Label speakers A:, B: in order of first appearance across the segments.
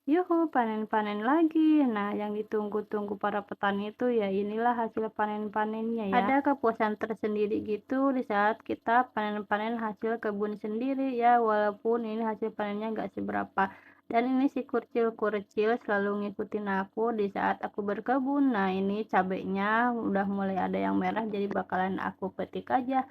A: Yuhu, panen-panen lagi. Nah, yang ditunggu-tunggu para petani itu ya inilah hasil panen-panennya ya. Ada kepuasan tersendiri gitu di saat kita panen-panen hasil kebun sendiri ya, walaupun ini hasil panennya nggak seberapa. Dan ini si kurcil-kurcil selalu ngikutin aku di saat aku berkebun. Nah, ini cabenya udah mulai ada yang merah, jadi bakalan aku petik aja.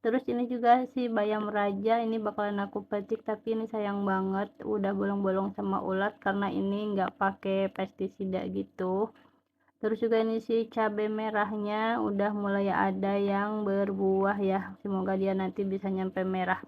A: Terus ini juga si bayam raja ini bakalan aku petik, tapi ini sayang banget udah bolong-bolong sama ulat karena ini nggak pakai pestisida gitu. Terus juga ini si cabai merahnya udah mulai ada yang berbuah ya, semoga dia nanti bisa nyampe merah.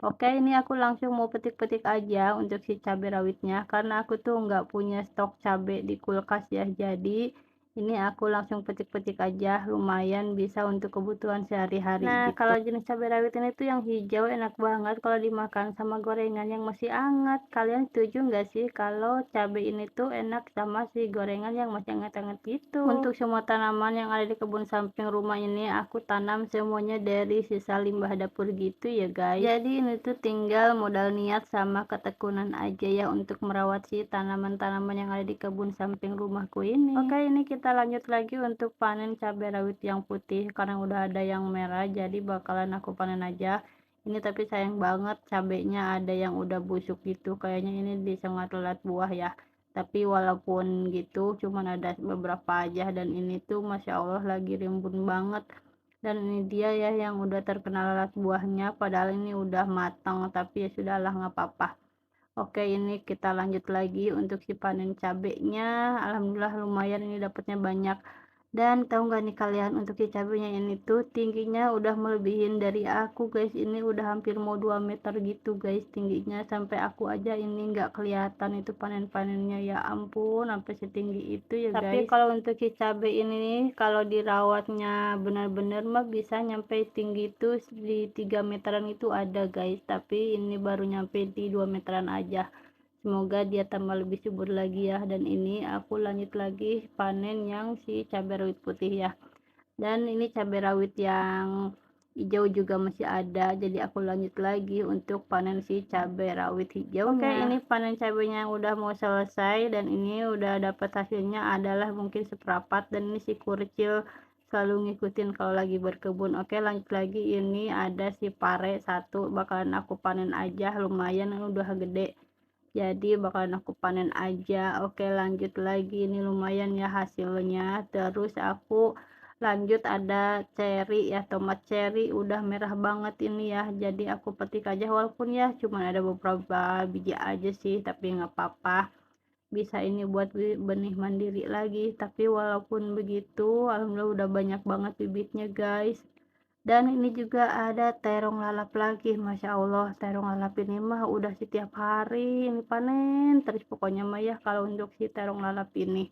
A: Oke, ini aku langsung mau petik-petik aja untuk si cabai rawitnya karena aku tuh nggak punya stok cabai di kulkas ya, jadi ini aku langsung petik-petik aja, lumayan bisa untuk kebutuhan sehari-hari nah gitu. Kalau jenis cabai rawit ini tuh yang hijau enak banget kalau dimakan sama gorengan yang masih hangat. Kalian setuju nggak sih kalau cabai ini tuh enak sama si gorengan yang masih hangat-hangat gitu? Untuk semua tanaman yang ada di kebun samping rumah ini aku tanam semuanya dari sisa limbah dapur gitu ya guys. Jadi ini tuh tinggal modal niat sama ketekunan aja ya untuk merawat si tanaman-tanaman yang ada di kebun samping rumahku ini. Oke, ini kita lanjut lagi untuk panen cabai rawit yang putih karena udah ada yang merah jadi bakalan aku panen aja. Ini tapi sayang banget cabenya ada yang udah busuk gitu, kayaknya ini disengat telat buah ya. Tapi walaupun gitu cuman ada beberapa aja dan ini tuh Masya Allah lagi rimbun banget. Dan ini dia ya yang udah terkena lalat buahnya padahal ini udah matang tapi ya sudahlah nggak apa-apa. Oke, ini kita lanjut lagi untuk si panen cabenya. Alhamdulillah lumayan ini dapatnya banyak. Dan tahu nggak nih kalian untuk si cabenya ini tuh tingginya udah melebihin dari aku guys. Ini udah hampir mau 2 meter gitu guys tingginya. Sampai aku aja ini nggak kelihatan itu panen-panennya ya ampun sampai setinggi itu ya guys. Tapi kalau untuk si cabe ini kalau dirawatnya benar-benar mah bisa nyampe tinggi itu di 3 meteran itu ada guys. Tapi ini baru nyampe di 2 meteran aja. Semoga dia tambah lebih subur lagi ya. Dan ini aku lanjut lagi panen yang si cabai rawit putih ya. Dan ini cabai rawit yang hijau juga masih ada. Jadi aku lanjut lagi untuk panen si cabai rawit hijau. Oke, ini panen cabainya udah mau selesai dan ini udah dapat hasilnya adalah mungkin seperempat dan ini si kurcil selalu ngikutin kalau lagi berkebun. Oke, lanjut lagi ini ada si pare satu bakalan aku panen aja lumayan udah gede jadi bakalan aku panen aja. Oke, lanjut lagi ini lumayan ya hasilnya. Terus aku lanjut ada ceri ya, tomat ceri udah merah banget ini ya, jadi aku petik aja walaupun ya cuman ada beberapa biji aja sih tapi nggak apa-apa, bisa ini buat benih mandiri lagi. Tapi walaupun begitu alhamdulillah udah banyak banget bibitnya guys. Dan ini juga ada terong lalap lagi, Masya Allah terong lalap ini mah udah setiap hari ini panen terus pokoknya mah ya kalau untuk si terong lalap ini.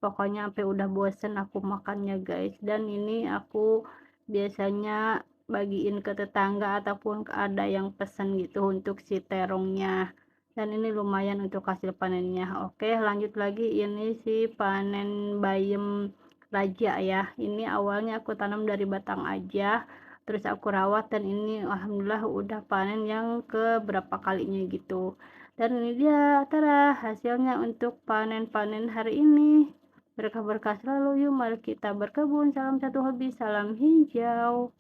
A: Pokoknya sampai udah bosen aku makannya guys. Dan ini aku biasanya bagiin ke tetangga ataupun ada yang pesen gitu untuk si terongnya. Dan ini lumayan untuk hasil panennya. Oke, lanjut lagi ini si panen bayam raja ya. Ini awalnya aku tanam dari batang aja, terus aku rawat dan ini alhamdulillah udah panen yang ke berapa kalinya gitu. Dan ini dia tara hasilnya untuk panen-panen hari ini. Berkah-berkah selalu, yuk mari kita berkebun. Salam satu hobi, salam hijau.